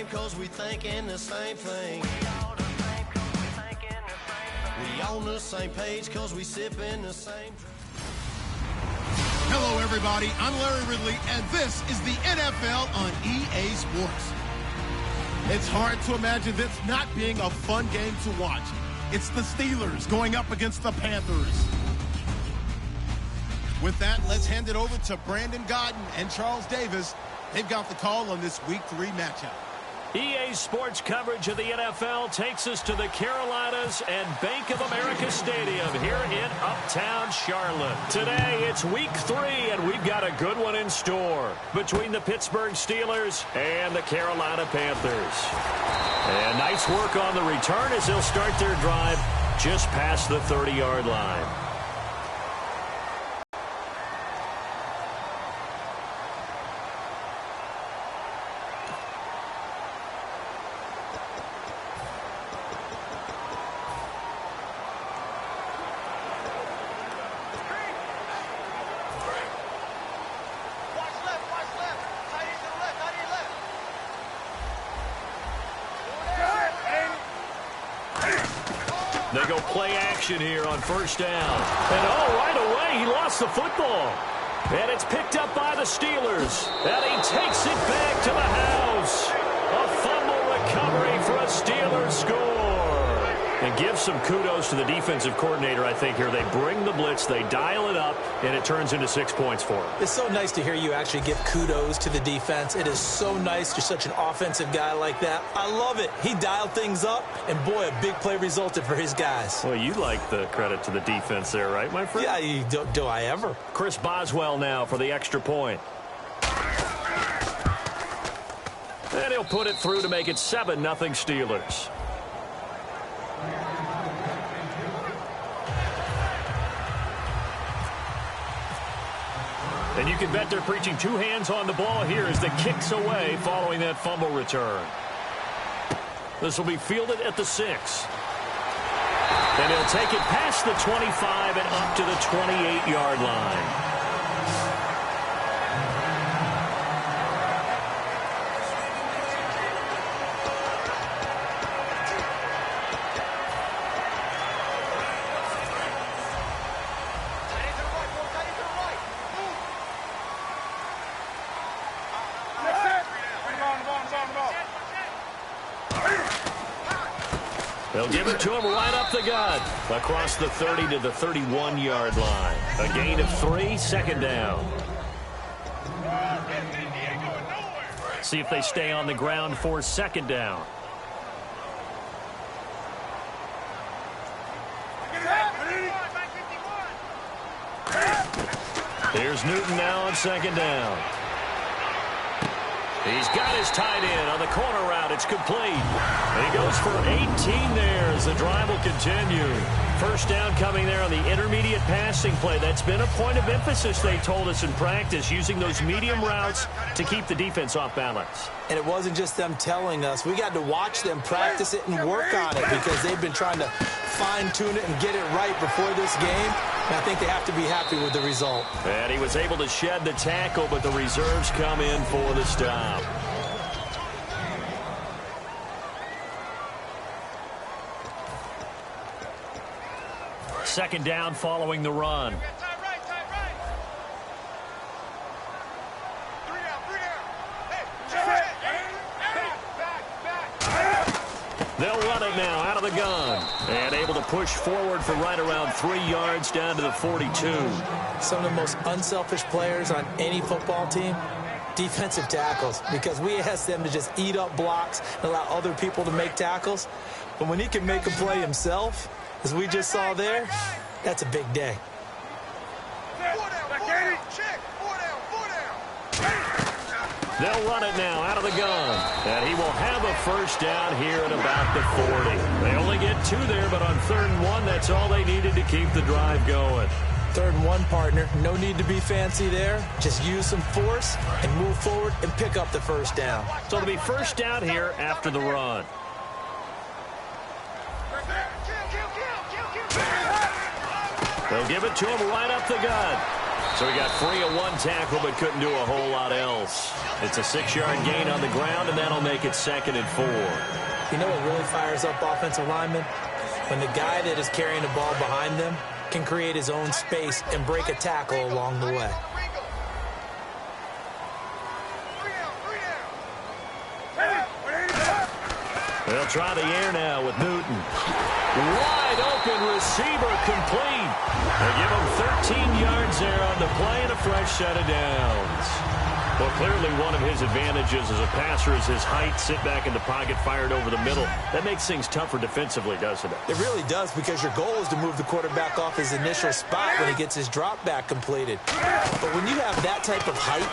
same cause we thinking the same thing. We on the same page cause we sipping the same. Hello everybody, I'm Larry Ridley and this is the NFL on EA Sports. It's hard to imagine this not being a fun game to watch. It's the Steelers going up against the Panthers. With that, let's hand it over to Brandon Godden and Charles Davis. They've got the call on this Week 3 matchup. EA Sports coverage of the NFL takes us to the Carolinas and Bank of America Stadium here in Uptown Charlotte. Today, it's Week 3, and we've got a good one in store between the Pittsburgh Steelers and the Carolina Panthers. And nice work on the return as they'll start their drive just past the 30-yard line. They go play action here on first down. And right away, he lost the football. And it's picked up by the Steelers. And he takes it back to the house. A fumble recovery for a Steelers score. And give some kudos to the defensive coordinator, I think, here. They bring the blitz, they dial it up, and it turns into 6 points for them. It's so nice to hear you actually give kudos to the defense. It is so nice. You're such an offensive guy like that. I love it. He dialed things up, and boy, a big play resulted for his guys. Well, you like the credit to the defense there, right, my friend? Yeah, do I ever. Chris Boswell now for the extra point. And he'll put it through to make it 7-0 Steelers. And you can bet they're preaching two hands on the ball here as the kick's away following that fumble return. This will be fielded at the 6. And he'll take it past the 25 and up to the 28-yard line. They'll give it to him right up the gut. Across the 30 to the 31-yard line. A gain of 3, second down. See if they stay on the ground for second down. Here's Newton now on second down. He's got his tight end on the corner route. It's complete. And he goes for 18 there as the drive will continue. First down coming there on the intermediate passing play. That's been a point of emphasis, they told us in practice, using those medium routes to keep the defense off balance. And it wasn't just them telling us. We got to watch them practice it and work on it because they've been trying to fine-tune it and get it right before this game. And I think they have to be happy with the result. And he was able to shed the tackle, but the reserves come in for the stop. Second down following the run. They'll run it now out of the gun. And able to push forward for right around 3 yards down to the 42. Some of the most unselfish players on any football team, defensive tackles, because we ask them to just eat up blocks and allow other people to make tackles. But when he can make a play himself, as we just saw there, that's a big day. They'll run it now out of the gun. And he will have a first down here at about the 40. They only get 2 there, but on 3rd and 1, that's all they needed to keep the drive going. 3rd and 1, partner. No need to be fancy there. Just use some force and move forward and pick up the first down. So it'll be first down here after the run. They'll give it to him right up the gut. So he got free of one tackle but couldn't do a whole lot else. It's a 6-yard gain on the ground, and that'll make it 2nd and 4. You know what really fires up offensive linemen? When the guy that is carrying the ball behind them can create his own space and break a tackle along the way. They'll try the air now with Newton. Wide open receiver complete. They give him 13 yards there on the play and a fresh set of downs. Well, clearly one of his advantages as a passer is his height. Sit back in the pocket, fired over the middle. That makes things tougher defensively, doesn't it? It really does, because your goal is to move the quarterback off his initial spot when he gets his drop back completed. But when you have that type of height,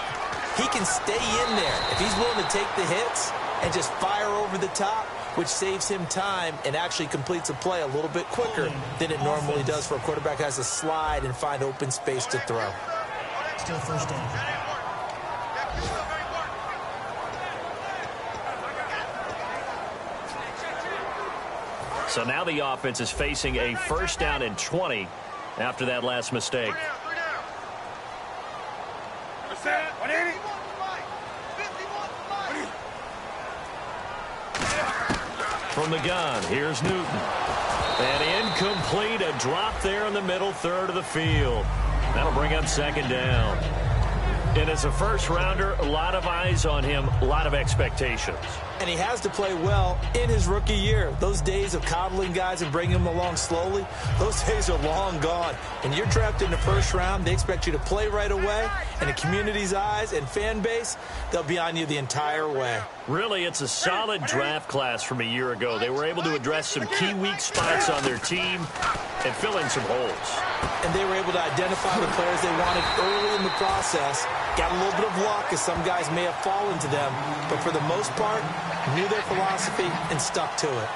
he can stay in there. If he's willing to take the hits and just fire over the top, which saves him time and actually completes a play a little bit quicker than it normally does for a quarterback who has to slide and find open space to throw. Still first down. So now the offense is facing a 1st down and 20 after that last mistake. From the gun, here's Newton. And incomplete, a drop there in the middle third of the field. That'll bring up 2nd down. And as a first-rounder, a lot of eyes on him, a lot of expectations. And he has to play well in his rookie year. Those days of coddling guys and bringing them along slowly, those days are long gone. And you're drafted in the 1st round, they expect you to play right away. And the community's eyes and fan base, they'll be on you the entire way. Really, it's a solid draft class from a year ago. They were able to address some key weak spots on their team and fill in some holes. And they were able to identify the players they wanted early in the process. Got a little bit of luck, as some guys may have fallen to them. But for the most part, knew their philosophy and stuck to it.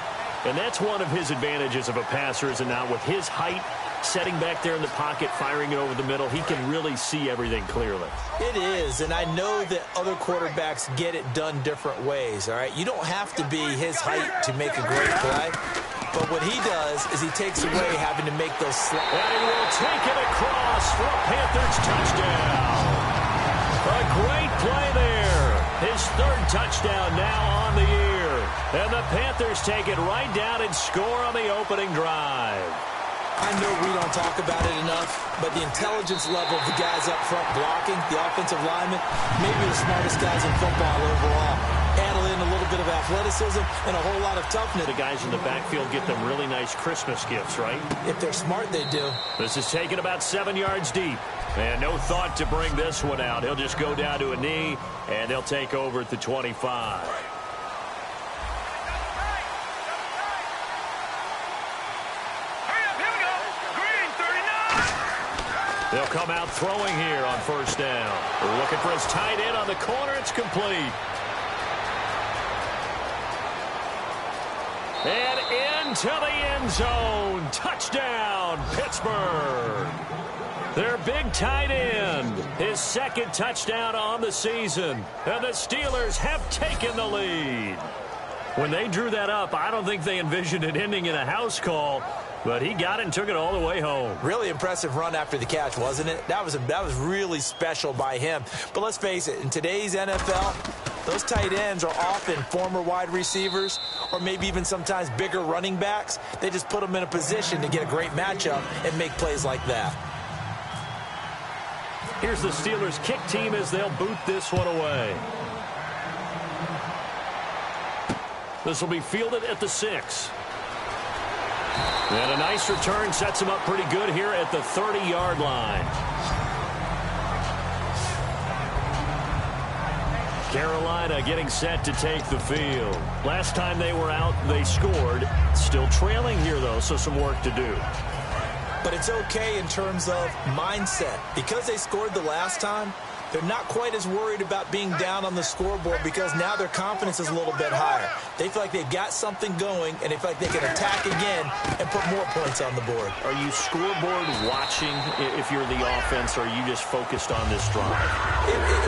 And that's one of his advantages of a passer, is now with his height, setting back there in the pocket, firing it over the middle, he can really see everything clearly. It is, and I know that other quarterbacks get it done different ways, all right? You don't have to be his height to make a great play. But what he does is he takes away having to make those slides. And he will take it across for a Panthers touchdown. A great play there. His 3rd touchdown now on the year. And the Panthers take it right down and score on the opening drive. I know we don't talk about it enough, but the intelligence level of the guys up front blocking, the offensive linemen, maybe the smartest guys in football overall. Add in a little bit of athleticism and a whole lot of toughness. The guys in the backfield get them really nice Christmas gifts, right? If they're smart, they do. This is taken about 7 yards deep. And no thought to bring this one out. He'll just go down to a knee, and they'll take over at the 25. They'll come out throwing here on 1st down. They're looking for his tight end on the corner. It's complete. And into the end zone. Touchdown, Pittsburgh. Their big tight end, his 2nd touchdown on the season. And the Steelers have taken the lead. When they drew that up, I don't think they envisioned it ending in a house call. But he got it and took it all the way home. Really impressive run after the catch, wasn't it? That was really special by him. But let's face it, in today's NFL, those tight ends are often former wide receivers or maybe even sometimes bigger running backs. They just put them in a position to get a great matchup and make plays like that. Here's the Steelers kick team as they'll boot this one away. This will be fielded at the 6. And a nice return sets him up pretty good here at the 30-yard line. Carolina getting set to take the field. Last time they were out, they scored. Still trailing here, though, so some work to do. But it's okay in terms of mindset. Because they scored the last time, they're not quite as worried about being down on the scoreboard because now their confidence is a little bit higher. They feel like they've got something going, and they feel like they can attack again and put more points on the board. Are you scoreboard watching if you're the offense, or are you just focused on this drive?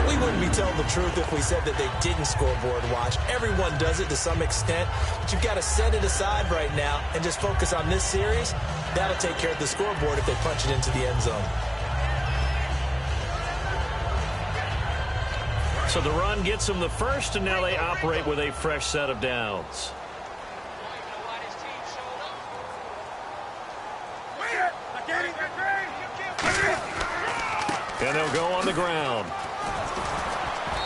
We wouldn't be telling the truth if we said that they didn't scoreboard watch. Everyone does it to some extent, but you've got to set it aside right now and just focus on this series. That'll take care of the scoreboard if they punch it into the end zone. So the run gets them the first, and now they operate with a fresh set of downs. And they'll go on the ground.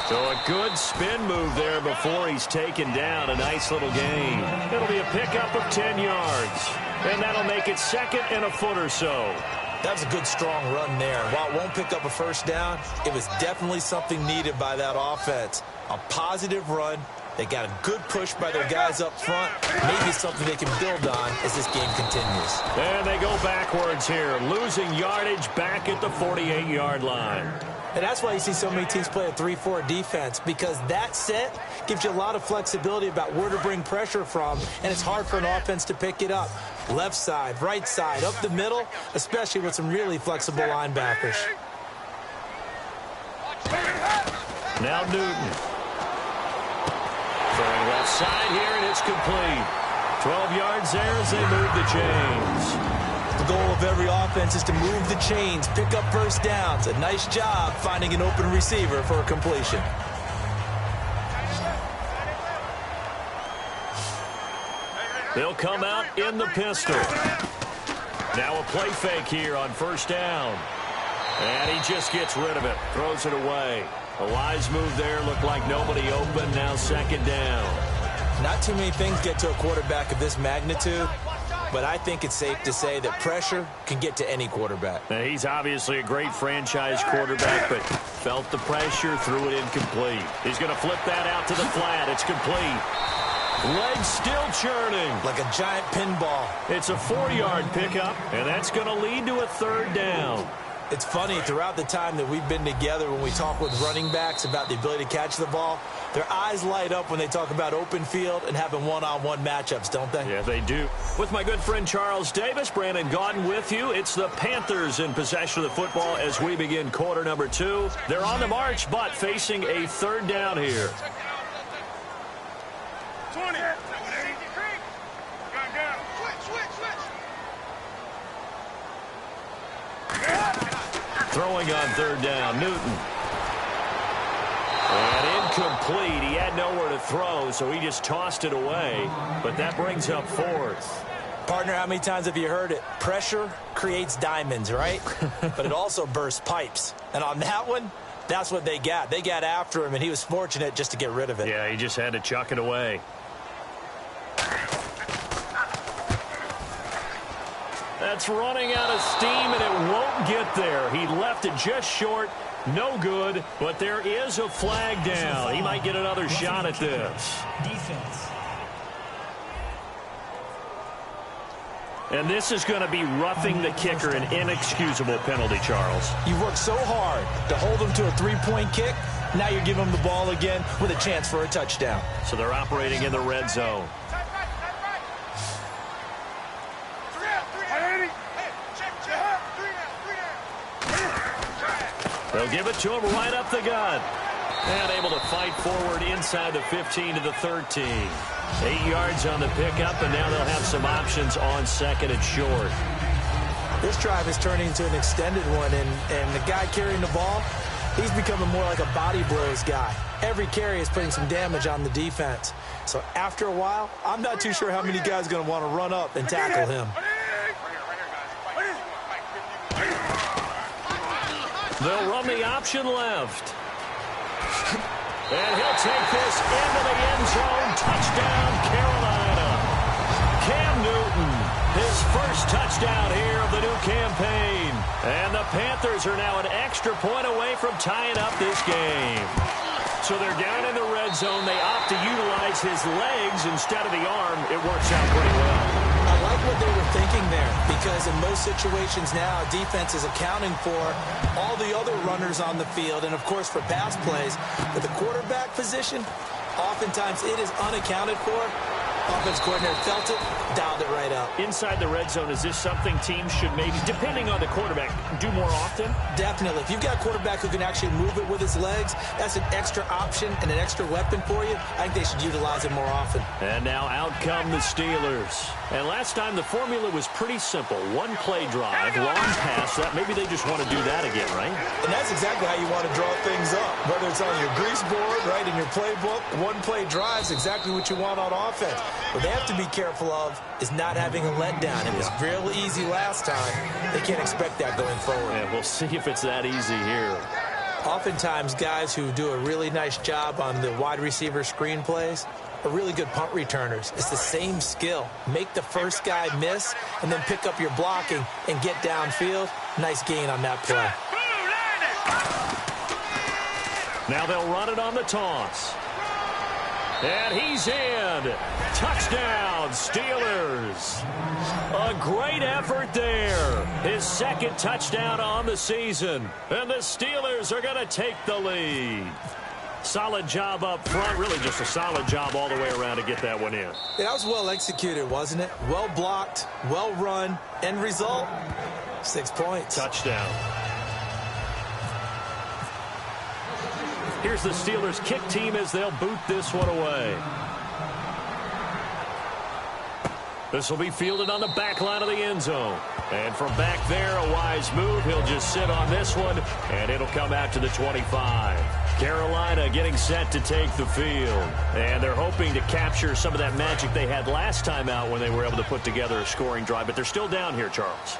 So a good spin move there before he's taken down. A nice little gain. It'll be a pickup of 10 yards. And that'll make it second and a foot or so. That was a good, strong run there. While it won't pick up a first down, it was definitely something needed by that offense. A positive run. They got a good push by their guys up front. Maybe something they can build on as this game continues. And they go backwards here, losing yardage back at the 48-yard line. And that's why you see so many teams play a 3-4 defense, because that set gives you a lot of flexibility about where to bring pressure from, and it's hard for an offense to pick it up. Left side, right side, up the middle, especially with some really flexible linebackers. Now Newton. Throwing left side here, and it's complete. 12 yards there as they move the chains. The goal of every offense is to move the chains, pick up first downs. A nice job finding an open receiver for a completion. They'll come out in the pistol. Now a play fake here on first down. And he just gets rid of it, throws it away. A wise move there, looked like nobody open, now second down. Not too many things get to a quarterback of this magnitude, but I think it's safe to say that pressure can get to any quarterback. Now, he's obviously a great franchise quarterback, but felt the pressure, threw it incomplete. He's going to flip that out to the flat. It's complete. Legs still churning. Like a giant pinball. It's a 4-yard pickup, and that's going to lead to a third down. It's funny, throughout the time that we've been together, when we talk with running backs about the ability to catch the ball, their eyes light up when they talk about open field and having one-on-one matchups, don't they? Yeah, they do. With my good friend Charles Davis, Brandon Gaudin with you. It's the Panthers in possession of the football as we begin quarter number 2. They're on the march, but facing a third down here. 20. Throwing on third down, Newton. And incomplete. He had nowhere to throw, so he just tossed it away. But that brings up fourth. Partner, how many times have you heard it? Pressure creates diamonds, right? But it also bursts pipes. And on that one, that's what they got. They got after him, and he was fortunate just to get rid of it. Yeah, he just had to chuck it away. That's running out of steam, and it won't get there. He left it just short. No good, but there is a flag down. He might get another shot at this. Defense. And this is going to be roughing the kicker, an inexcusable penalty, Charles. You worked so hard to hold him to a three-point kick. Now you're giving him the ball again with a chance for a touchdown. So they're operating in the red zone. They'll give it to him right up the gut. And able to fight forward inside the 15 to the 13. 8 yards on the pickup, and now they'll have some options on second and short. This drive is turning into an extended one, and the guy carrying the ball, he's becoming more like a body blows guy. Every carry is putting some damage on the defense. So after a while, I'm not too sure how many guys are going to want to run up and tackle him. They'll run the option left. And he'll take this into the end zone. Touchdown, Carolina. Cam Newton, his first touchdown here of the new campaign. And the Panthers are now an extra point away from tying up this game. So they're down in the red zone. They opt to utilize his legs instead of the arm. It works out pretty well. I like what they were thinking there, because in most situations now, defense is accounting for all the other runners on the field and, of course, for pass plays. But the quarterback position, oftentimes it is unaccounted for. Offense coordinator felt it, dialed it right up. Inside the red zone, is this something teams should maybe, depending on the quarterback, do more often? Definitely. If you've got a quarterback who can actually move it with his legs, that's an extra option and an extra weapon for you. I think they should utilize it more often. And now out come the Steelers. And last time the formula was pretty simple. One play drive, long pass. That maybe they just want to do that again, right? And that's exactly how you want to draw things up. Whether it's on your grease board, right, in your playbook, one play drive is exactly what you want on offense. What they have to be careful of is not having a letdown. It was real easy last time. They can't expect that going forward. Yeah, we'll see if it's that easy here. Oftentimes, guys who do a really nice job on the wide receiver screen plays are really good punt returners. It's the same skill. Make the first guy miss and then pick up your blocking and get downfield. Nice gain on that play. Now they'll run it on the toss. And he's in. Touchdown, Steelers. A great effort there. His second touchdown on the season. And the Steelers are going to take the lead. Solid job up front. Really just a solid job all the way around to get that one in. Yeah, that was well executed, wasn't it? Well blocked, well run. End result, 6 points. Touchdown. Here's the Steelers kick team as they'll boot this one away. This will be fielded on the back line of the end zone. And from back there, a wise move. He'll just sit on this one, and it'll come out to the 25. Carolina getting set to take the field. And they're hoping to capture some of that magic they had last time out when they were able to put together a scoring drive. But they're still down here, Charles.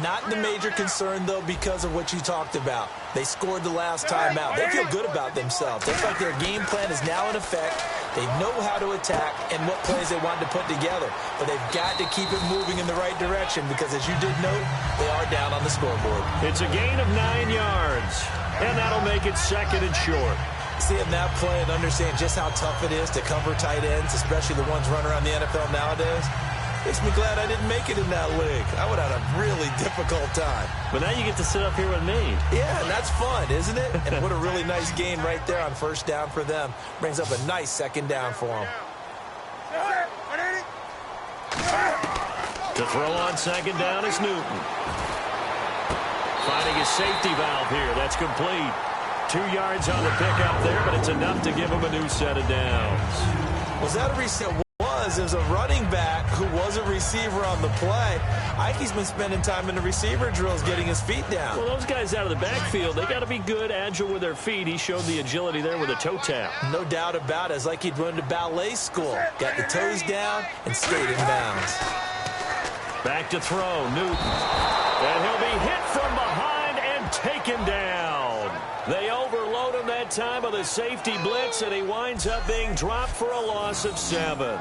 Not the major concern, though, because of what you talked about. They scored the last time out. They feel good about themselves. Looks like their game plan is now in effect. They know how to attack and what plays they want to put together. But they've got to keep it moving in the right direction because, as you did note, they are down on the scoreboard. It's a gain of 9 yards, and that'll make it second and short. Seeing that play and understand just how tough it is to cover tight ends, especially the ones running around the NFL nowadays, makes me glad I didn't make it in that league. I would have had a really difficult time. But now you get to sit up here with me. Yeah, and that's fun, isn't it? And what a really nice gain right there on first down for them. Brings up a nice second down for them. To throw on second down is Newton. Finding his safety valve here. That's complete. 2 yards on the pickup there, but it's enough to give him a new set of downs. Was that a reset? There's a running back who was a receiver on the play. Ikey's been spending time in the receiver drills getting his feet down. Well, those guys out of the backfield, they got to be good, agile with their feet. He showed the agility there with a toe tap. No doubt about it. It's like he'd run to ballet school. Got the toes down and stayed in bounds. Back to throw, Newton. And he'll be hit from behind and taken down. They overload him that time with a safety blitz, and he winds up being dropped for a loss of 7.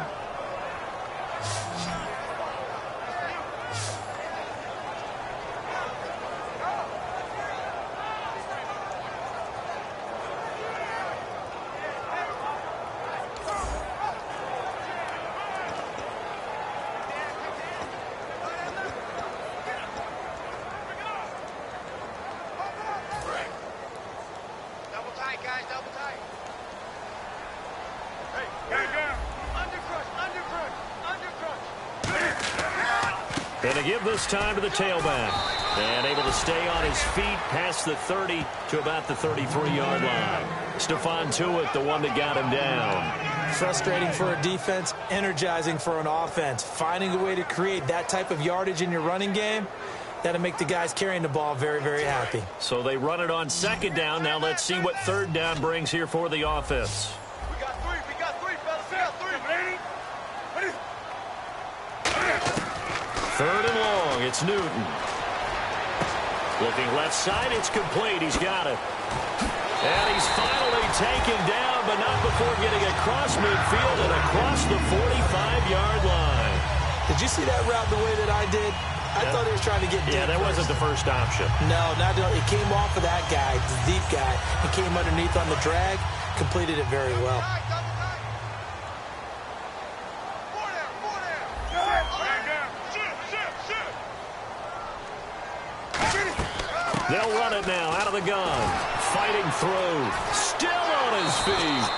And to give this time to the tailback. And able to stay on his feet past the 30 to about the 33-yard line. Stephon Tuitt, the one that got him down. Frustrating for a defense, energizing for an offense. Finding a way to create that type of yardage in your running game, that'll make the guys carrying the ball very, very happy. So they run it on second down. Now let's see what third down brings here for the offense. We got three, fellas. We got three. Ready? Third and long, it's Newton. Looking left side, it's complete. He's got it. And he's finally taken down, but not before getting across midfield and across the 45-yard line. Did you see that route the way that I did? I thought he was trying to get deep. Yeah, that wasn't the first option. No, not at all. It came off of that guy, the deep guy. It came underneath on the drag, completed it very well. They'll run it now out of the gun. Fighting through. Still on his feet.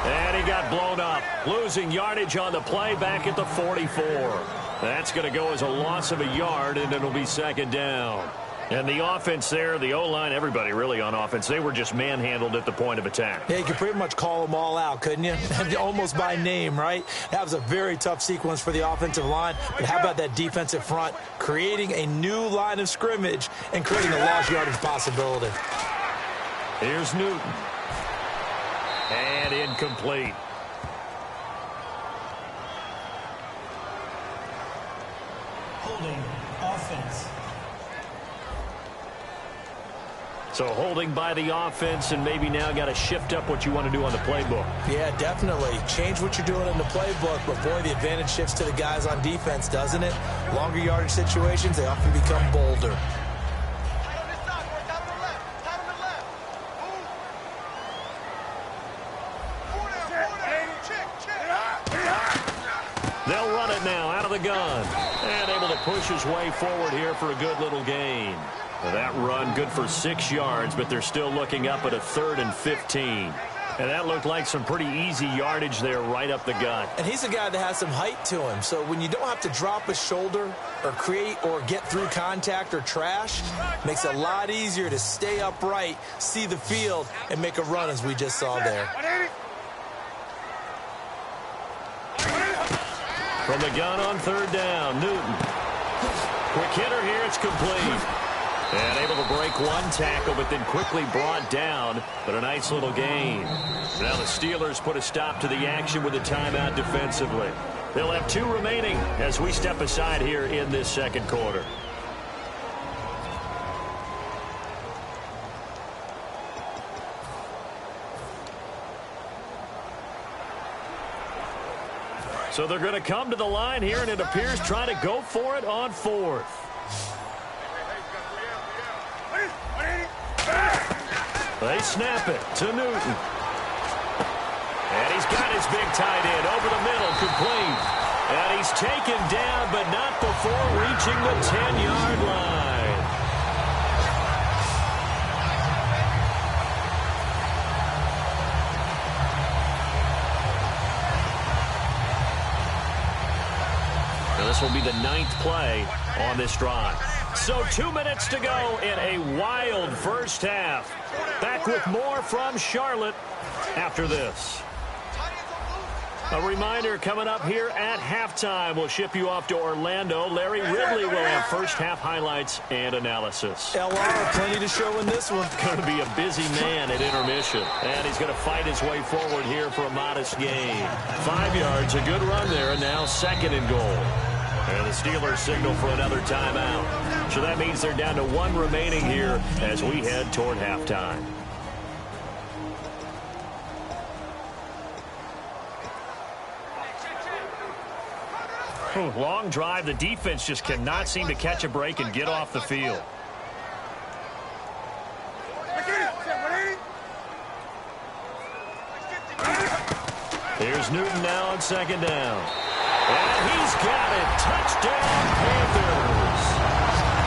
And he got blown up. Losing yardage on the play back at the 44. That's going to go as a loss of a yard, and it'll be second down. And the offense there, the O-line, everybody really on offense, they were just manhandled at the point of attack. Yeah, you could pretty much call them all out, couldn't you? Almost by name, right? That was a very tough sequence for the offensive line. But how about that defensive front creating a new line of scrimmage and creating a lost yardage possibility? Here's Newton. And incomplete. Holding offense. So holding by the offense, and maybe now got to shift up what you want to do on the playbook. Yeah, definitely. Change what you're doing in the playbook, but boy, the advantage shifts to the guys on defense, doesn't it? Longer yardage situations, they often become bolder. They'll run it now out of the gun. And able to push his way forward here for a good little gain. That run good for 6 yards, but they're still looking up at a 3rd and 15. And that looked like some pretty easy yardage there right up the gut. And he's a guy that has some height to him. So when you don't have to drop a shoulder or create or get through contact or trash, makes it a lot easier to stay upright, see the field, and make a run as we just saw there. From the gun on 3rd down, Newton. Quick hitter here, it's complete. And able to break one tackle, but then quickly brought down. But a nice little gain. Now the Steelers put a stop to the action with a timeout defensively. They'll have 2 remaining as we step aside here in this second quarter. So they're going to come to the line here, and it appears trying to go for it on 4th. They snap it to Newton. And he's got his big tight end over the middle, complete. And he's taken down, but not before reaching the 10-yard line. Now this will be the 9th play on this drive. So 2 minutes to go in a wild first half. Back with more from Charlotte after this. A reminder coming up here at halftime. We'll ship you off to Orlando. Larry Ridley will have first half highlights and analysis. LR, plenty to show in this one. Going to be a busy man at intermission. And he's going to fight his way forward here for a modest gain. 5 yards, a good run there, and now 2nd and goal. And the Steelers signal for another timeout. So that means they're down to 1 remaining here as we head toward halftime. Long drive. The defense just cannot seem to catch a break and get off the field. Here's Newton now on 2nd down. And he's got it. Touchdown, Panthers.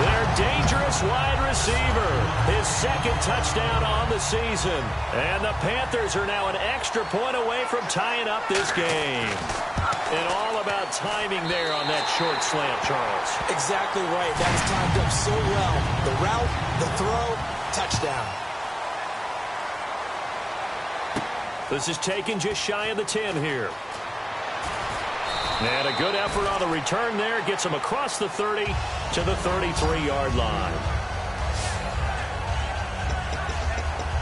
Their dangerous wide receiver. His 2nd touchdown on the season. And the Panthers are now an extra point away from tying up this game. And all about timing there on that short slant, Charles. Exactly right. That's timed up so well. The route, the throw, touchdown. This is taken just shy of the 10 here. And a good effort on the return there. Gets him across the 30 to the 33-yard line.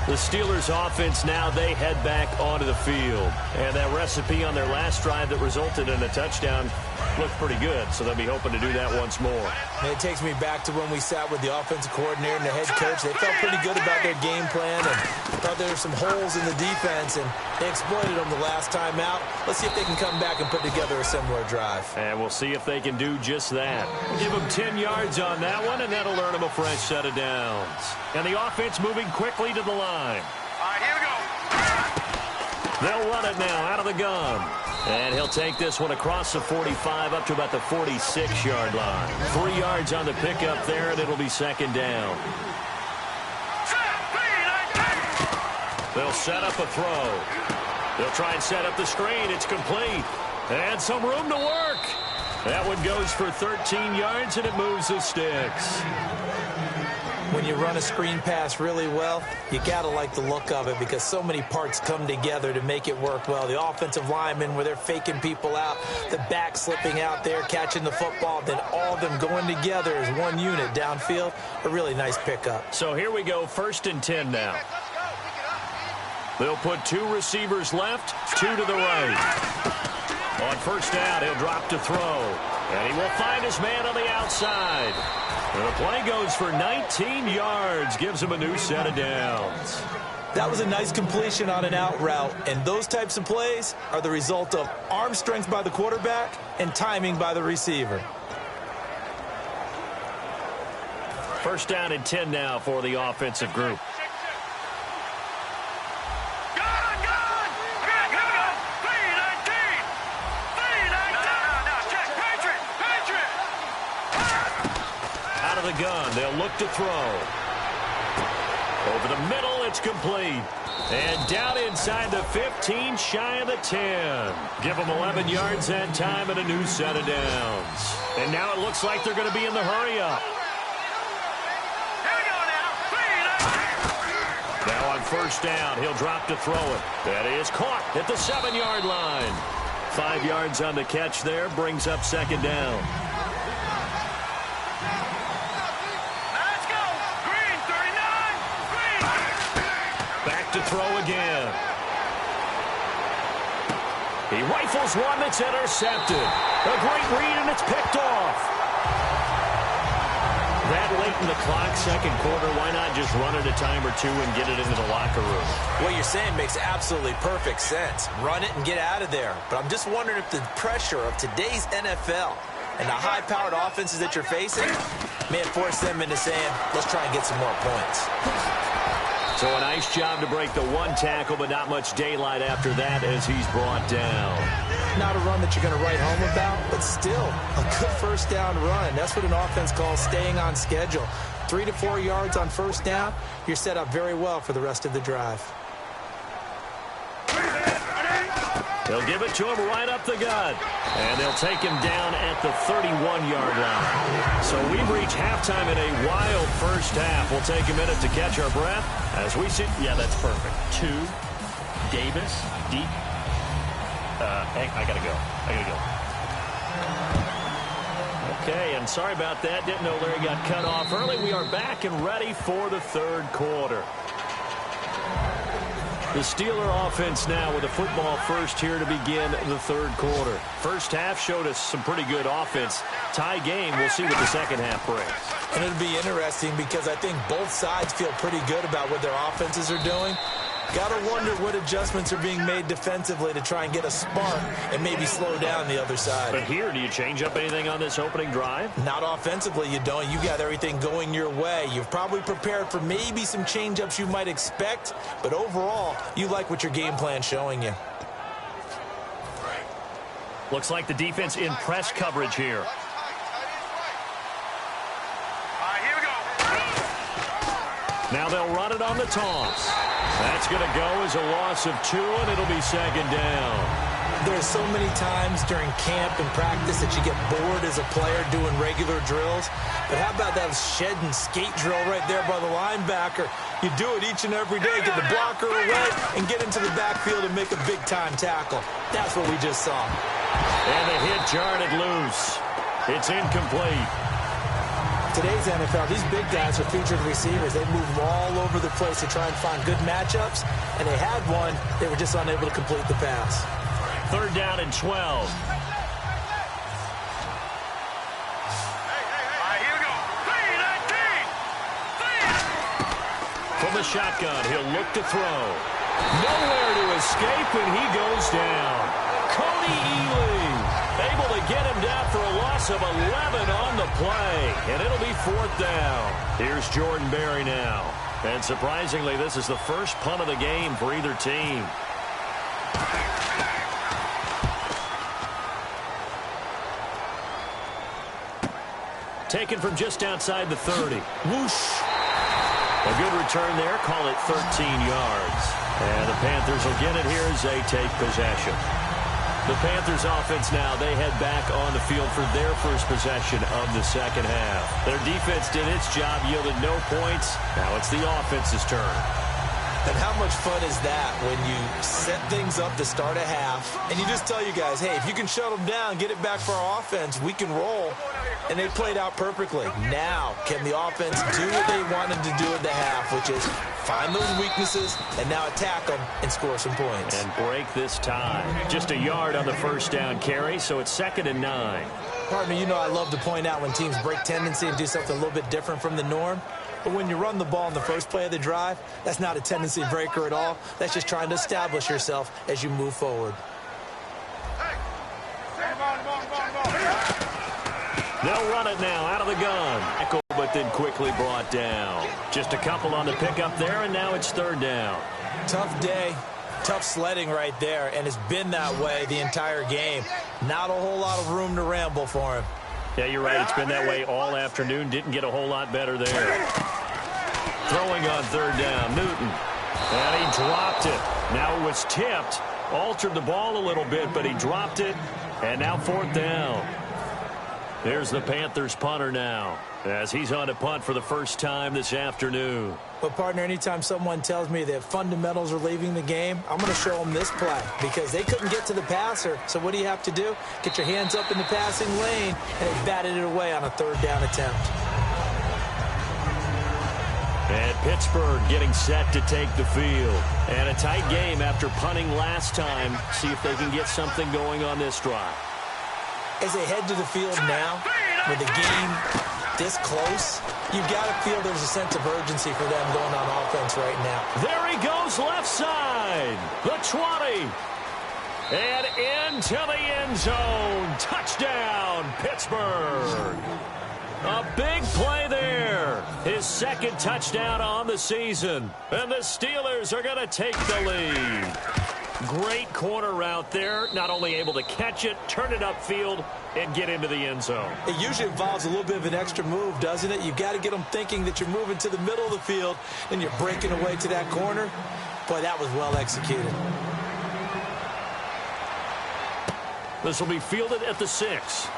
The Steelers offense now, they head back onto the field. And that recipe on their last drive that resulted in a touchdown looked pretty good. So they'll be hoping to do that once more. And it takes me back to when we sat with the offensive coordinator and the head coach. They felt pretty good about their game plan and thought there were some holes in the defense, and they exploited them the last time out. Let's see if they can come back and put together a similar drive. And we'll see if they can do just that. Give them 10 yards on that one, and that'll earn them a fresh set of downs. And the offense moving quickly to the line. All right, here we go. They'll run it now out of the gun. And he'll take this one across the 45 up to about the 46-yard line. 3 yards on the pickup there, and it'll be 2nd down. They'll set up a throw. They'll try and set up the screen. It's complete. And some room to work. That one goes for 13 yards, and it moves the sticks. When you run a screen pass really well, you got to like the look of it because so many parts come together to make it work well. The offensive linemen, where they're faking people out, the back slipping out there, catching the football, then all of them going together as one unit downfield. A really nice pickup. So here we go, 1st and 10 now. They'll put 2 receivers left, 2 to the right. On 1st down, he'll drop to throw. And he will find his man on the outside. And the play goes for 19 yards. Gives him a new set of downs. That was a nice completion on an out route. And those types of plays are the result of arm strength by the quarterback and timing by the receiver. 1st down and 10 now for the offensive group. The gun. They'll look to throw. Over the middle, it's complete. And down inside the 15, shy of the 10. Give them 11 yards that time and a new set of downs. And now it looks like they're going to be in the hurry-up. Now on 1st down, he'll drop to throw it. That is caught at the 7-yard line. 5 yards on the catch there, brings up 2nd down. To throw again. He rifles one that's intercepted. A great read, and it's picked off. That late in the clock, 2nd quarter, why not just run it a time or 2 and get it into the locker room? What you're saying makes absolutely perfect sense. Run it and get out of there. But I'm just wondering if the pressure of today's NFL and the high-powered offenses that you're facing may have forced them into saying, let's try and get some more points. So a nice job to break the 1 tackle, but not much daylight after that as he's brought down. Not a run that you're going to write home about, but still a good 1st down run. That's what an offense calls staying on schedule. 3 to 4 yards on 1st down, you're set up very well for the rest of the drive. They'll give it to him right up the gut. And they'll take him down at the 31-yard line. So we've reached halftime in a wild 1st half. We'll take a minute to catch our breath as we see. Yeah, that's perfect. 2, Davis, deep. I got to go. Okay, and sorry about that. Didn't know Larry got cut off early. We are back and ready for the 3rd quarter. The Steeler offense now with a football first here to begin the 3rd quarter. 1st half showed us some pretty good offense. Tie game, we'll see what the 2nd half brings. And it'll be interesting because I think both sides feel pretty good about what their offenses are doing. Got to wonder what adjustments are being made defensively to try and get a spark and maybe slow down the other side. But here, do you change up anything on this opening drive? Not offensively, you don't. You got everything going your way. You've probably prepared for maybe some change-ups you might expect, but overall, you like what your game plan's showing you. Looks like the defense in press coverage here. Now they'll run it on the toss. That's going to go as a loss of 2, and it'll be 2nd down. There's so many times during camp and practice that you get bored as a player doing regular drills. But how about that shed and skate drill right there by the linebacker? You do it each and every day, get the blocker away, and get into the backfield and make a big-time tackle. That's what we just saw. And the hit jarred it loose. It's incomplete. Today's NFL, these big guys are featured receivers. They move all over the place to try and find good matchups, and they had one. They were just unable to complete the pass. 3rd down and 12. From the shotgun, he'll look to throw. Nowhere to escape, and he goes down. Cody Ealing able to get him down for a loss of 11 on the play, and it'll be 4th down. Here's Jordan Berry now. And surprisingly, this is the first punt of the game for either team. Taken from just outside the 30. Whoosh. A good return there. Call it 13 yards. And the Panthers will get it here as they take possession. The Panthers offense now, they head back on the field for their first possession of the second half. Their defense did its job, yielded no points. Now it's the offense's turn. And how much fun is that when you set things up to start a half and you just tell you guys, hey, if you can shut them down, get it back for our offense, we can roll. And they played out perfectly. Now, can the offense do what they wanted to do at the half, which is find those weaknesses and now attack them and score some points. And break this tie. Just a yard on the first down carry, so it's 2nd and 9. Partner, you know I love to point out when teams break tendency and do something a little bit different from the norm. But when you run the ball in the first play of the drive, that's not a tendency breaker at all. That's just trying to establish yourself as you move forward. They'll run it now out of the gun. But then quickly brought down. Just a couple on the pickup there, and now it's 3rd down. Tough day. Tough sledding right there, and it's been that way the entire game. Not a whole lot of room to ramble for him. Yeah, you're right. It's been that way all afternoon. Didn't get a whole lot better there. Throwing on 3rd down, Newton. And he dropped it. Now it was tipped. Altered the ball a little bit, but he dropped it. And now 4th down. There's the Panthers punter now, as he's on to punt for the first time this afternoon. But, partner, anytime someone tells me that fundamentals are leaving the game, I'm going to show them this play because they couldn't get to the passer. So what do you have to do? Get your hands up in the passing lane, and they batted it away on a 3rd down attempt. And Pittsburgh getting set to take the field. And a tight game after punting last time. See if they can get something going on this drive. As they head to the field now, with the game this close, you've got to feel there's a sense of urgency for them going on offense right now. There he goes, left side. The 20. And into the end zone. Touchdown, Pittsburgh. A big play there. His 2nd touchdown on the season. And the Steelers are going to take the lead. Great corner route there. Not only able to catch it, turn it upfield, and get into the end zone. It usually involves a little bit of an extra move, doesn't it? You've got to get them thinking that you're moving to the middle of the field and you're breaking away to that corner. Boy, that was well executed. This will be fielded at the 6.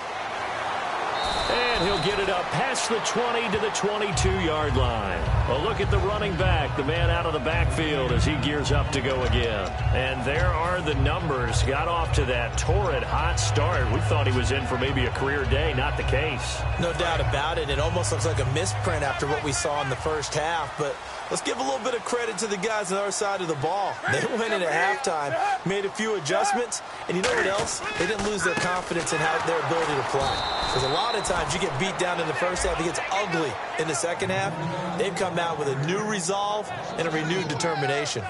And he'll get it up past the 20 to the 22-yard line. A look at the running back, the man out of the backfield as he gears up to go again. And there are the numbers. Got off to that torrid hot start. We thought he was in for maybe a career day. Not the case. No doubt about it. It almost looks like a misprint after what we saw in the first half. But let's give a little bit of credit to the guys on our side of the ball. They went in at halftime, made a few adjustments, and you know what else? They didn't lose their confidence in their ability to play. Because a lot of times you get beat down in the first half, it gets ugly in the second half. They've come out with a new resolve and a renewed determination.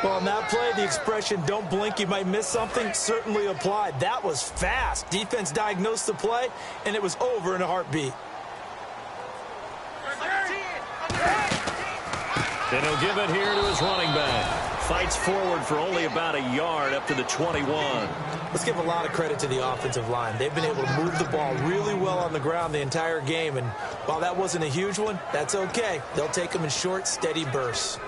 Well, on that play, the expression, don't blink, you might miss something, certainly applied. That was fast. Defense diagnosed the play, and it was over in a heartbeat. And he'll give it here to his running back. Fights forward for only about a yard up to the 21. Let's give a lot of credit to the offensive line. They've been able to move the ball really well on the ground the entire game. And while that wasn't a huge one, that's okay. They'll take them in short, steady bursts.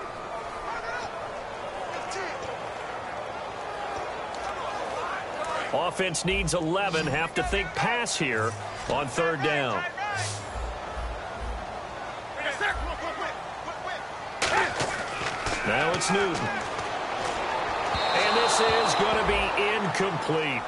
Offense needs 11. Have to think pass here on 3rd down. Now it's Newton. And this is going to be incomplete.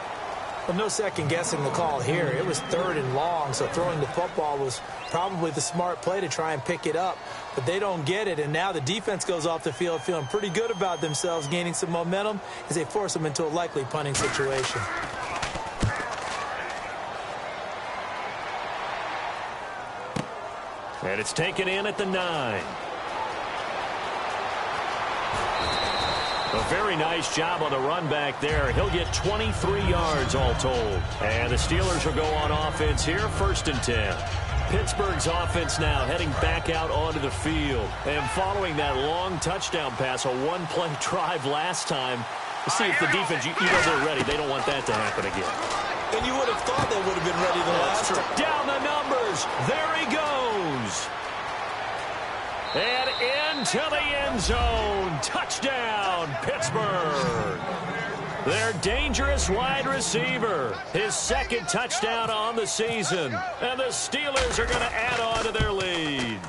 Well, no second guessing the call here. It was 3rd and long, so throwing the football was probably the smart play to try and pick it up. But they don't get it, and now the defense goes off the field feeling pretty good about themselves, gaining some momentum as they force them into a likely punting situation. And it's taken in at the 9. A very nice job on the run back there. He'll get 23 yards all told. And the Steelers will go on offense here, 1st and 10. Pittsburgh's offense now heading back out onto the field. And following that long touchdown pass, a one-play drive last time, to see if the defense, you know they're ready. They don't want that to happen again. And you would have thought they would have been ready the last time. Down the numbers. There he goes. And into the end zone. Touchdown, Pittsburgh. Their dangerous wide receiver. His second touchdown on the season. And the Steelers are going to add on to their lead.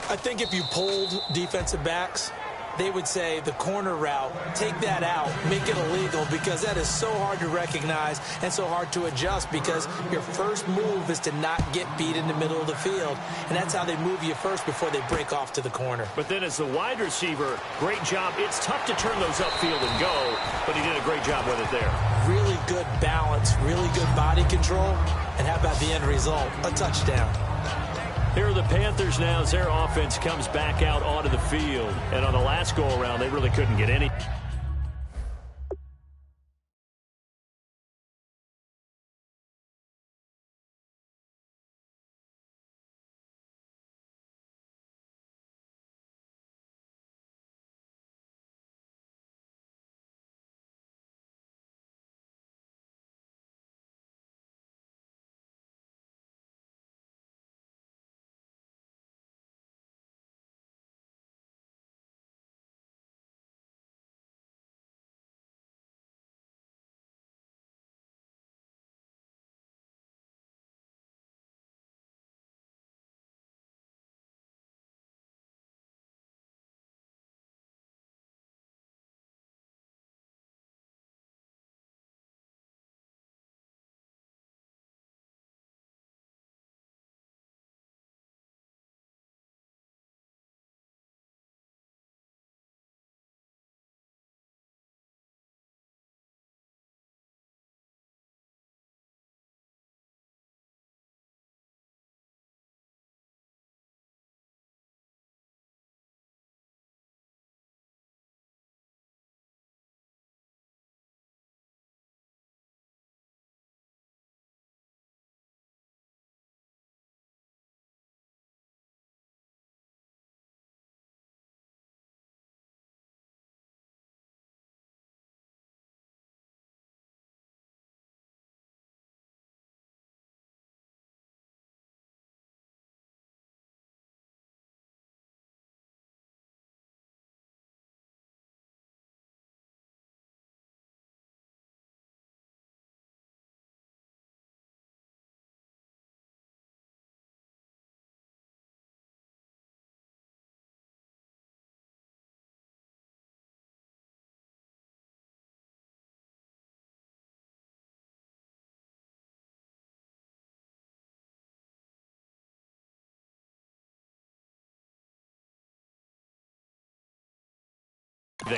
I think if you polled defensive backs, they would say the corner route, take that out, make it illegal, because that is so hard to recognize and so hard to adjust, because your first move is to not get beat in the middle of the field, and that's how they move you first before they break off to the corner. But then as the wide receiver, great job. It's tough to turn those upfield and go, but he did a great job with it there. Really good balance, really good body control, and how about the end result? A touchdown. Here are the Panthers now as their offense comes back out onto the field. And on the last go-around, they really couldn't get any.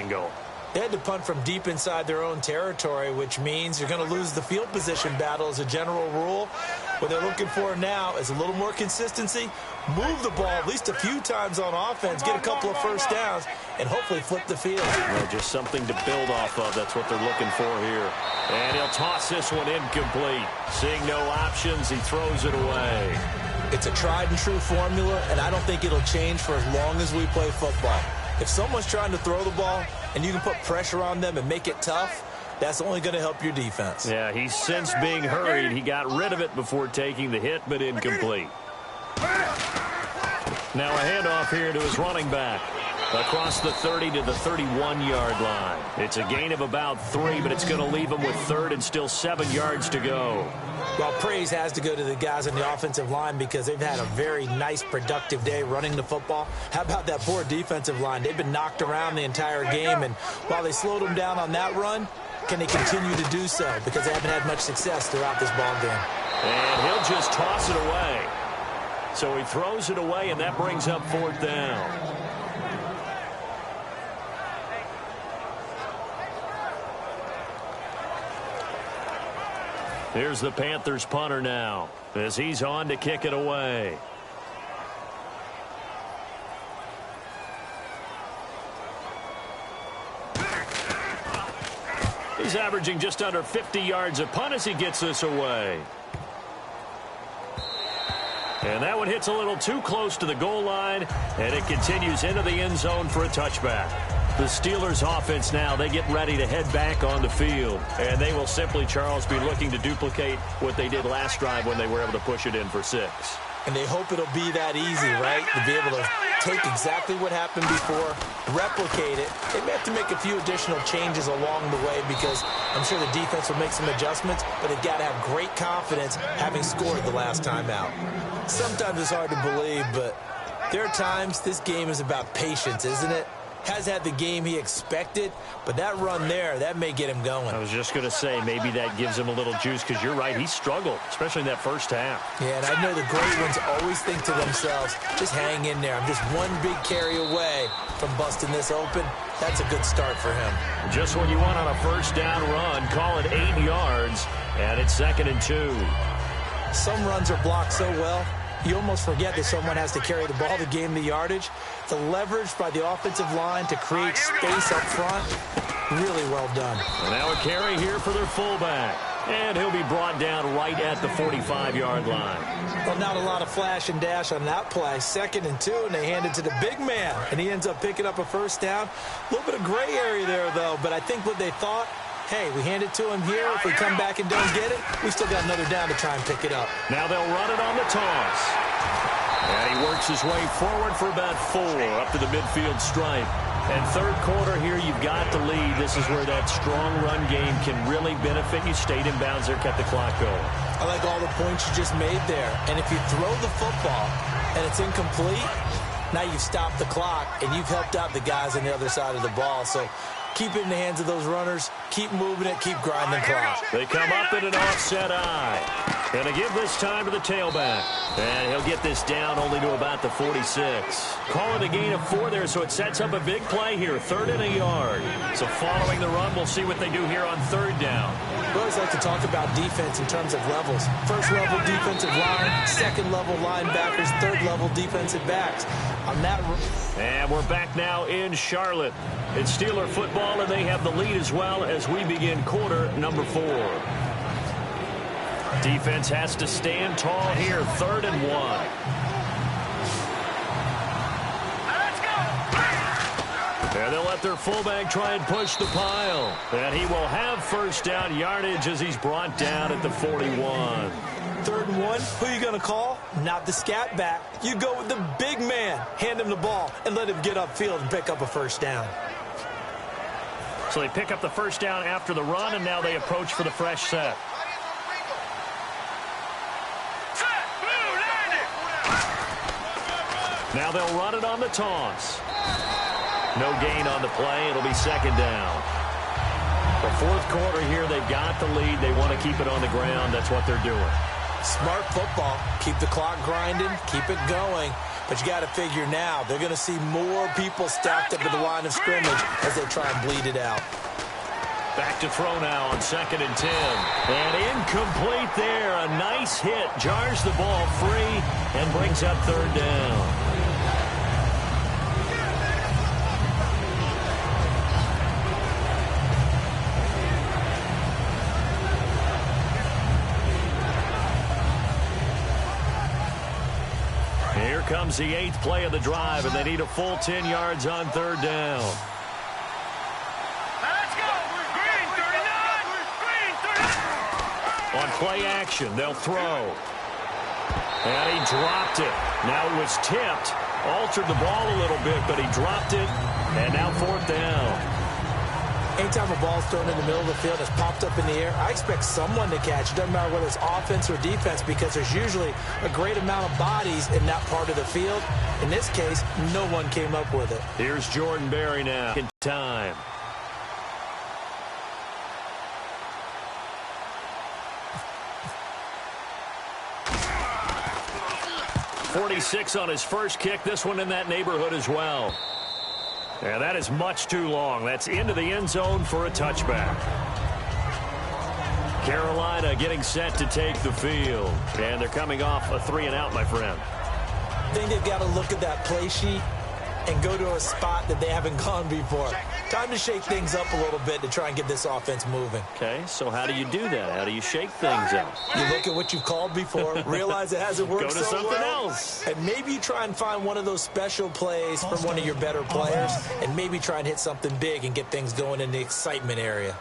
Go. They had to punt from deep inside their own territory, which means you're going to lose the field position battle as a general rule. What they're looking for now is a little more consistency, move the ball at least a few times on offense, get a couple of first downs, and hopefully flip the field. Well, just something to build off of. That's what they're looking for here. And he'll toss this one incomplete. Seeing no options, he throws it away. It's a tried-and-true formula, and I don't think it'll change for as long as we play football. If someone's trying to throw the ball and you can put pressure on them and make it tough, that's only going to help your defense. Yeah, he's since being hurried. He got rid of it before taking the hit, but incomplete. Now a handoff here to his running back. Across the 30 to the 31-yard line. It's a gain of about 3, but it's going to leave him with third and still 7 yards to go. Well, praise has to go to the guys on the offensive line because they've had a very nice, productive day running the football. How about that poor defensive line? They've been knocked around the entire game, and while they slowed them down on that run, can they continue to do so? Because they haven't had much success throughout this ball game. And he'll just toss it away. So he throws it away, and that brings up fourth down. Here's the Panthers punter now as he's on to kick it away. He's averaging just under 50 yards a punt as he gets this away. And that one hits a little too close to the goal line, and it continues into the end zone for a touchback. The Steelers offense now, they get ready to head back on the field. And they will simply, Charles, be looking to duplicate what they did last drive when they were able to push it in for 6. And they hope it'll be that easy, right? To be able to take exactly what happened before, replicate it. They may have to make a few additional changes along the way because I'm sure the defense will make some adjustments, but they've got to have great confidence having scored the last time out. Sometimes it's hard to believe, but there are times this game is about patience, isn't it? Has had the game he expected, but that run there, that may get him going. I was just going to say, maybe that gives him a little juice because you're right, he struggled, especially in that first half. Yeah, and I know the great ones always think to themselves, just hang in there. I'm just one big carry away from busting this open. That's a good start for him. Just what you want on a first down run. Call it 8 yards, and it's 2nd and 2. Some runs are blocked so well, you almost forget that someone has to carry the ball to gain the yardage. The leverage by the offensive line to create space up front, really well done. And now a carry here for their fullback. And he'll be brought down right at the 45-yard line. Well, not a lot of flash and dash on that play. 2nd and 2, and they hand it to the big man. And he ends up picking up a first down. A little bit of gray area there, though. But I think what they thought, hey, we hand it to him here. If we come back and don't get it, we still got another down to try and pick it up. Now they'll run it on the toss. And he works his way forward for about 4 up to the midfield stripe. And third quarter here, you've got to lead. This is where that strong run game can really benefit you. Stayed in bounds there, kept the clock going. I like all the points you just made there. And if you throw the football and it's incomplete, now you've stopped the clock and you've helped out the guys on the other side of the ball. So keep it in the hands of those runners. Keep moving it. Keep grinding clock. They come up in an offset eye. Going to give this time to the tailback. And he'll get this down only to about the 46. Call it a gain of 4 there, so it sets up a big play here. 3rd and a yard. So following the run, we'll see what they do here on 3rd down. We always like to talk about defense in terms of levels. First level defensive line, second level linebackers, third level defensive backs. On that, and we're back now in Charlotte. It's Steeler football, and they have the lead as well as we begin quarter number 4. Defense has to stand tall here. 3rd and 1. And they'll let their fullback try and push the pile. And he will have first down yardage as he's brought down at the 41. 3rd and 1, who are you going to call? Not the scat back. You go with the big man. Hand him the ball and let him get upfield and pick up a first down. So they pick up the first down after the run, and now they approach for the fresh set. Now they'll run it on the toss. No gain on the play. It'll be 2nd down. The 4th quarter here, they've got the lead. They want to keep it on the ground. That's what they're doing. Smart football. Keep the clock grinding. Keep it going. But you got to figure now, they're going to see more people stacked up at the line of scrimmage as they try and bleed it out. Back to throw now on 2nd and 10. And incomplete there. A nice hit. Jars the ball free and brings up 3rd down. Here comes the 8th play of the drive, and they need a full 10 yards on 3rd down. On play action, they'll throw. And he dropped it. Now it was tipped. Altered the ball a little bit, but he dropped it. And now 4th down. Anytime a ball's thrown in the middle of the field and it's popped up in the air, I expect someone to catch it. Doesn't matter whether it's offense or defense, because there's usually a great amount of bodies in that part of the field. In this case, no one came up with it. Here's Jordan Berry now. In time. .46 on his first kick. This one in that neighborhood as well. And that is much too long. That's into the end zone for a touchback. Carolina getting set to take the field. And they're coming off a 3-and-out, my friend. I think they've got to look at that play sheet and go to a spot that they haven't gone before. Time to shake things up a little bit to try and get this offense moving. Okay, so how do you do that? How do you shake things up? You look at what you've called before, realize it hasn't worked Go to so something well, else. and maybe you try and find one of those special plays from one of your better players, and maybe try and hit something big and get things going in the excitement area.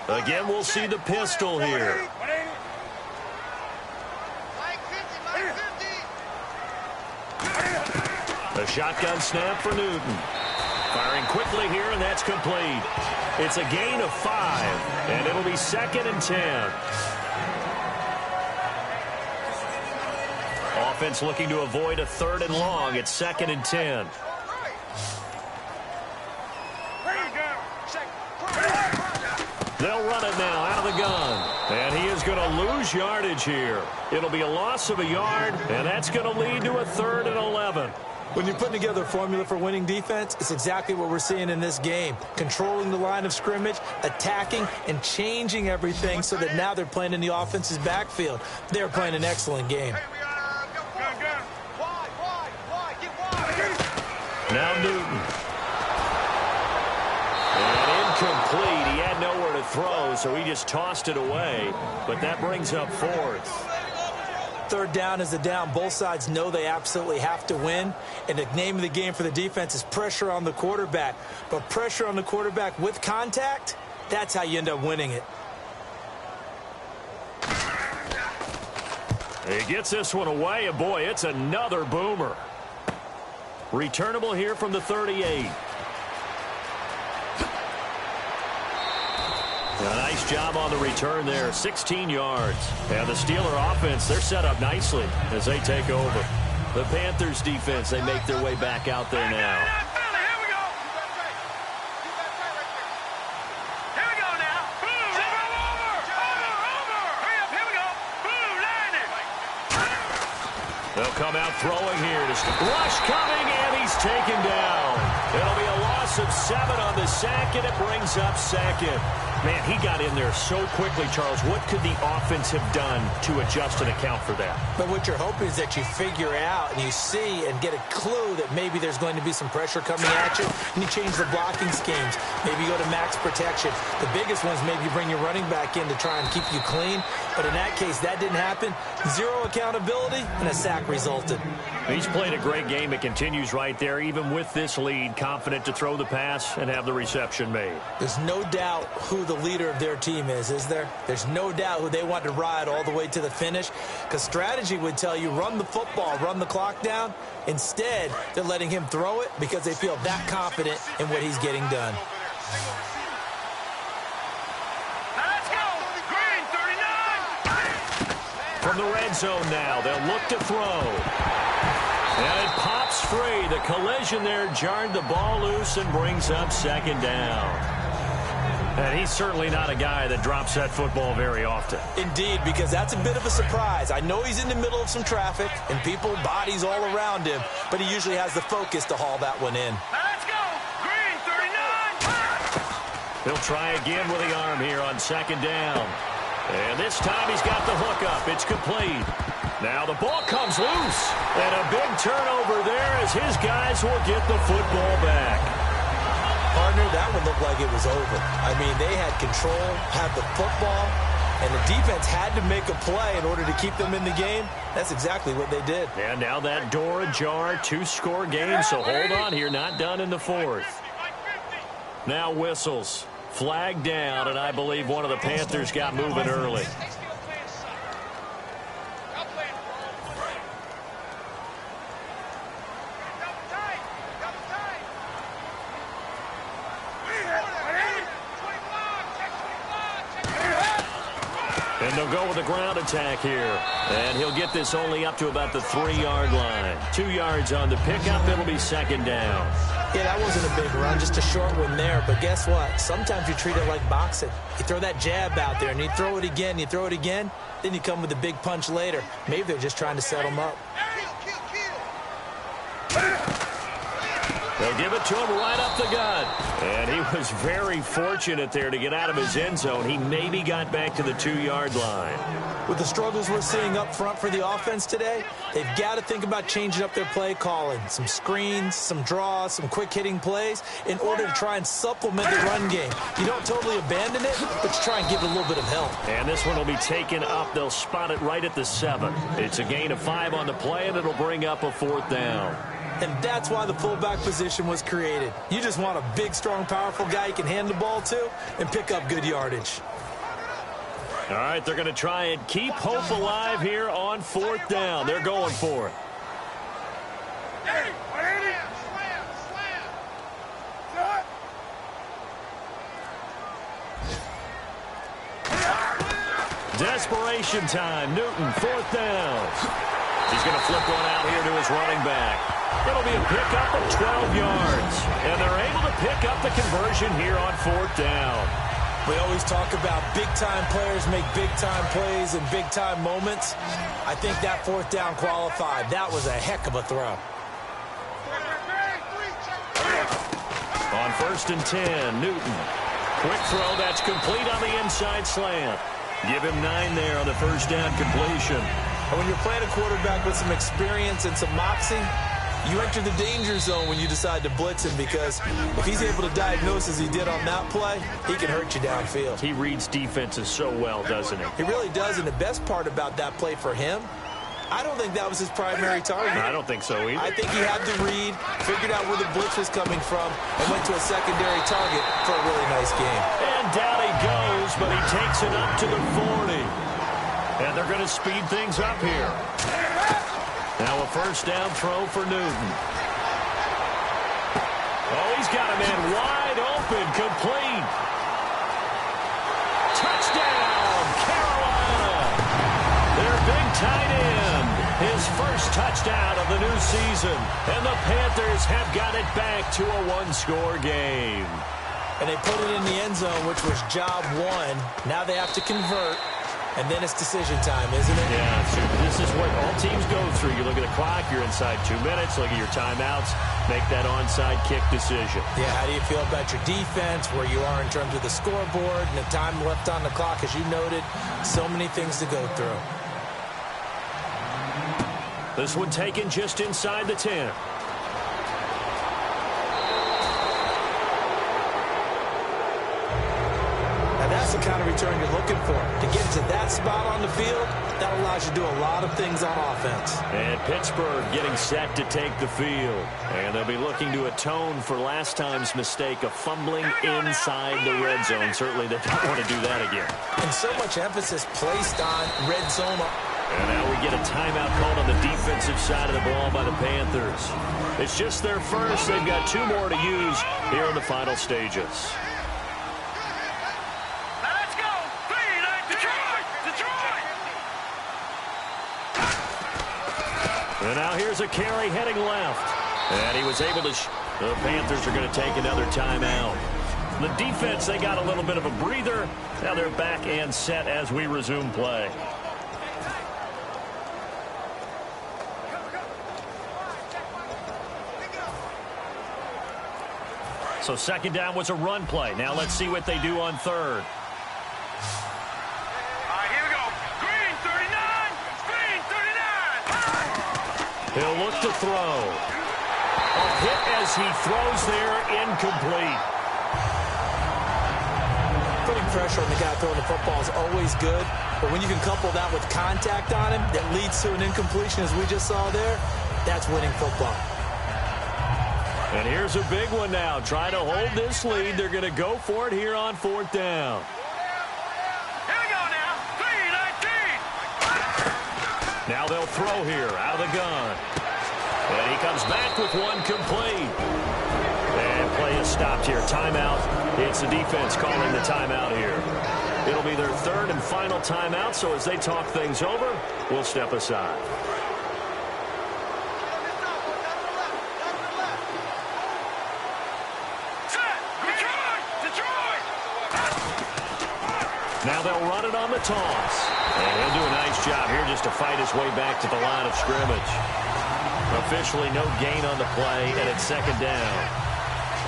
Again, we'll see the pistol here. A shotgun snap for Newton. Firing quickly here, and that's complete. It's a gain of 5, and it'll be 2nd and 10. Offense looking to avoid a 3rd and long. It's 2nd and 10. They'll run it now out of the gun. And he is going to lose yardage here. It'll be a loss of a yard, and that's going to lead to a 3rd and 11. When you're putting together a formula for winning defense, it's exactly what we're seeing in this game. Controlling the line of scrimmage, attacking, and changing everything so that now they're playing in the offense's backfield. They're playing an excellent game. Now Newton. And incomplete. He had nowhere to throw, so he just tossed it away. But that brings up 4th. 3rd down is a down. Both sides know they absolutely have to win. And the name of the game for the defense is pressure on the quarterback. But pressure on the quarterback with contact, that's how you end up winning it. He gets this one away, and boy, it's another boomer. Returnable here from the 38. A nice job on the return there, 16 yards. And the Steeler offense, they're set up nicely as they take over. The Panthers defense, they make their way back out there now. They'll come out throwing here. Rush coming, and he's taken down. It'll be a loss of 7 on the sack, and it brings up 2nd. Man, he got in there so quickly, Charles. What could the offense have done to adjust and account for that? But what you're hoping is that you figure out and you see and get a clue that maybe there's going to be some pressure coming at you, and you change the blocking schemes. Maybe you go to max protection. The biggest ones, maybe you bring your running back in to try and keep you clean. But in that case, that didn't happen. 0 accountability, and a sack resulted. He's played a great game. It continues right there, even with this lead, confident to throw the pass and have the reception made. There's no doubt who the leader of their team is there? There's no doubt who they want to ride all the way to the finish, because strategy would tell you run the football, run the clock down. Instead, they're letting him throw it because they feel that confident in what he's getting done. From the red zone now, they'll look to throw. And it pops free. The collision there jarred the ball loose and brings up 2nd down. And he's certainly not a guy that drops that football very often. Indeed, because that's a bit of a surprise. I know he's in the middle of some traffic and people, bodies all around him, but he usually has the focus to haul that one in. Let's go! Green, 39! He'll try again with the arm here on 2nd down. And this time he's got the hook up. It's complete. Now the ball comes loose. And a big turnover there as his guys will get the football back. Partner, that one looked like it was over. I mean, they had control, had the football, and the defense had to make a play in order to keep them in the game. That's exactly what they did. And now that door ajar, 2-score game, so hold on here, not done in the 4th. Now whistles. Flag down, and I believe one of the Panthers got moving early. And they'll go with a ground attack here. And he'll get this only up to about the 3-yard line. 2 yards on the pickup. It'll be 2nd down. Yeah, that wasn't a big run, just a short one there. But guess what? Sometimes you treat it like boxing. You throw that jab out there, and you throw it again, you throw it again, then you come with a big punch later. Maybe they're just trying to set him up. They'll give it to him right up the gut. And he was very fortunate there to get out of his end zone. He maybe got back to the 2-yard line. With the struggles we're seeing up front for the offense today, they've got to think about changing up their play calling. Some screens, some draws, some quick-hitting plays in order to try and supplement the run game. You don't totally abandon it, but you try and give it a little bit of help. And this one will be taken up. They'll spot it right at the 7. It's a gain of 5 on the play, and it'll bring up a 4th down. And that's why the fullback position was created. You just want a big, strong, powerful guy you can hand the ball to and pick up good yardage. All right, they're going to try and keep hope alive here on 4th down. They're going for it. Desperation time. Newton, 4th down. He's going to flip one out here to his running back. It'll be a pickup of 12 yards. And they're able to pick up the conversion here on 4th down. We always talk about big-time players make big-time plays and big-time moments. I think that 4th down qualified. That was a heck of a throw. On 1st and 10, Newton. Quick throw, that's complete on the inside slant. Give him 9 there on the 1st down completion. And when you're playing a quarterback with some experience and some moxie, you enter the danger zone when you decide to blitz him, because if he's able to diagnose as he did on that play, he can hurt you downfield. He reads defenses so well, doesn't he? He really does, and the best part about that play for him, I don't think that was his primary target. I don't think so either. I think he had to read, figured out where the blitz was coming from, and went to a secondary target for a really nice game. And down he goes, but he takes it up to the 40. And they're going to speed things up here. Now a 1st down throw for Newton. Oh, he's got a man wide open, complete. Touchdown, Carolina. Their big tight end. His first touchdown of the new season. And the Panthers have got it back to a 1-score game. And they put it in the end zone, which was job 1. Now they have to convert. And then it's decision time, isn't it? Yeah, so this is what all teams go through. You look at the clock, you're inside 2 minutes, look at your timeouts, make that onside kick decision. Yeah, how do you feel about your defense, where you are in terms of the scoreboard, and the time left on the clock, as you noted, so many things to go through. This one taken just inside the 10. That's the kind of return you're looking for. To get to that spot on the field, that allows you to do a lot of things on offense. And Pittsburgh getting set to take the field. And they'll be looking to atone for last time's mistake of fumbling inside the red zone. Certainly they don't want to do that again. And so much emphasis placed on red zone. And now we get a timeout called on the defensive side of the ball by the Panthers. It's just their first. They've got 2 more to use here in the final stages. And now here's a carry heading left. And he was able to... The Panthers are going to take another timeout. The defense, they got a little bit of a breather. Now they're back and set as we resume play. So 2nd down was a run play. Now let's see what they do on 3rd. He'll look to throw. A hit as he throws there, incomplete. Putting pressure on the guy throwing the football is always good, but when you can couple that with contact on him that leads to an incompletion, as we just saw there, that's winning football. And here's a big one now. Trying to hold this lead. They're going to go for it here on 4th down. Now they'll throw here out of the gun. And he comes back with one complete. And play is stopped here. Timeout. It's the defense calling the timeout here. It'll be their 3rd and final timeout, so as they talk things over, we'll step aside. Now they'll run it on the toss. And he'll do a nice job here just to fight his way back to the line of scrimmage. Officially no gain on the play, and it's 2nd down.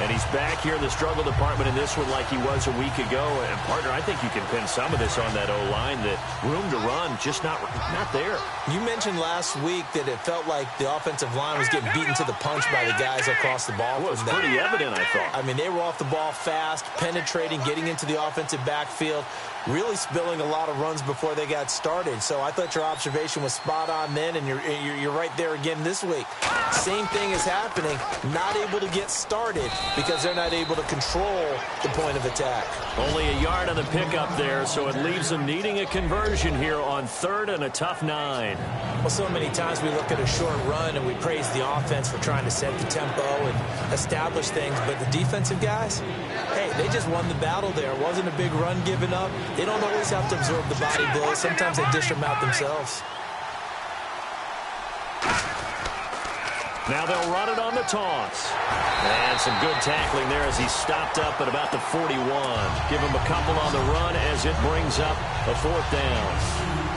And he's back here in the struggle department in this one like he was a week ago. And, partner, I think you can pin some of this on that O-line, that room to run just not there. You mentioned last week that it felt like the offensive line was getting beaten to the punch by the guys across the ball. It was pretty evident, I thought. I mean, they were off the ball fast, penetrating, getting into the offensive backfield, really spilling a lot of runs before they got started. So I thought your observation was spot on then, and you're right there again this week. Same thing is happening, not able to get started. because they're not able to control the point of attack. Only a yard on the pickup there, so it leaves them needing a conversion here on 3rd and a tough 9. Well, so many times we look at a short run and we praise the offense for trying to set the tempo and establish things, but the defensive guys, hey, they just won the battle there. It wasn't a big run given up. They don't always have to absorb the body blows. Sometimes they dish them out themselves. Now they'll run it on the toss. And some good tackling there as he stopped up at about the 41. Give him a couple on the run as it brings up a 4th down.